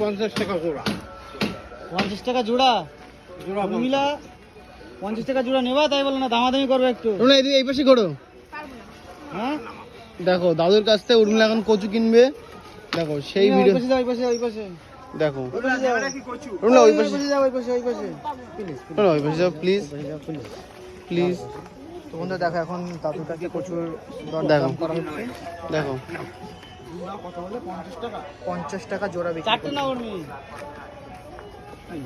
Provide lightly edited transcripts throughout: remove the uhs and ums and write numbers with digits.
50 টাকা জোড়া। 50 টাকা জোড়া? জোড়া মিলা 50 টাকা জোড়া নেবা, তাই বলে না দামাদামি করবে একটু? উর্মিলা এই পাশে ঘোরো। হ্যাঁ দেখো দাদুর কাছ থেকে উর্মিলা এখন কচু কিনবে। দেখো সেই ভিডিও ওই পাশে যাও, ওই পাশে, ওই পাশে। দেখো ওই পাশে যাও। উর্মিলা ওই ওই পাশে পাশে যাও, ওই পাশে, ওই পাশে। প্লিজ, উর্মিলা ওই পাশে যাও প্লিজ প্লিজ। প্লিজ। তো বন্ধুরা দেখো এখন দাদুর কাছে প্রচুর দেখো দরদাম করা হচ্ছে। দেখো কত বলে? 50 টাকা? 50 টাকা জোড়া বিক্রি। চারটে না উর্মি?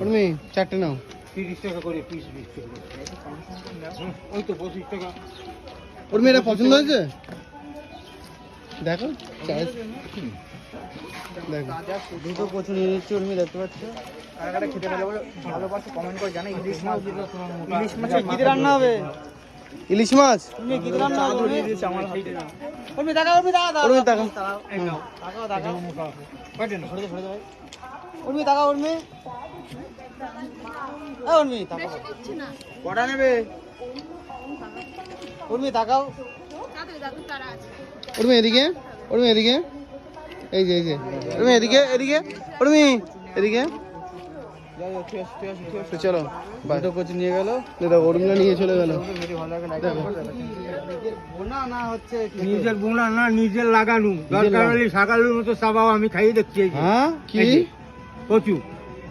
উর্মি চারটে নাও। 30 টাকা করে পিস বিক্রি করে। ওই তো 25 টাকা। উর্মি এটা পছন্দ হয়েছে? দেখো চয়েস দেখো। দুটো কচু নিয়ে নিচ্ছি উর্মি, দেখতে পাচ্ছ। কারাকাটা খেতে ভালোবাসো কমেন্ট করে জানাই। ইলিশ মাছ, ইলিশ মাছ কি দিয়ে রান্না হবে? ইলিশ মাছ উর্মি কি দিয়ে রান্না হবে? উর্মি তাকাও, উর্মি তাকাও, উর্মি তাকাও। তাকাও, তাকাও। সরে দে, সরে দে ভাই। উর্মি তাকাও, উর্মি। এই উর্মি তাকাও। কটা নেবে? উর্মি তাকাও। উর্মি এদিকে, উর্মি এদিকে, এই যে উর্মি এদিকে, এদিকে উর্মি এদিকে। তো চলো দুটো কচু নিয়ে গেল। দেখো উর্মিলা নিয়ে চলে গেল। ভিডিও ভালো লাগে লাইক বোনা না হচ্ছে নিজের বোনা না, নিজের লাগানো। দরকার হলে সকালের মতো সাবাও আমি খাইয়ে দেখছি। এই যে। হ্যাঁ কি কচু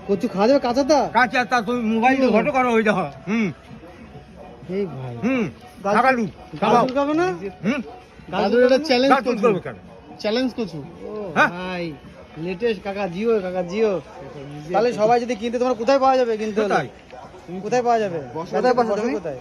কচু খাওয়া যাবে কাঁচাটা? কাঁচা, তা তুমি মোবাইল ঘটো করো ওই দেখো। এই ভাই সকালু গাজর খাবে না? দাদুর এটা চ্যালেঞ্জ গাজর করবে কেন? চ্যালেঞ্জ করছো। হ্যাঁ? ভাই লেটেস্ট কাকা জিও, কাকা জিও। তাহলে সবাই যদি কিনতে, তোমরা কোথায় পাওয়া যাবে কিনতে হলে? কোথায়? কোথায় পাওয়া যাবে? কোথায় বসো তুমি? কোথায়?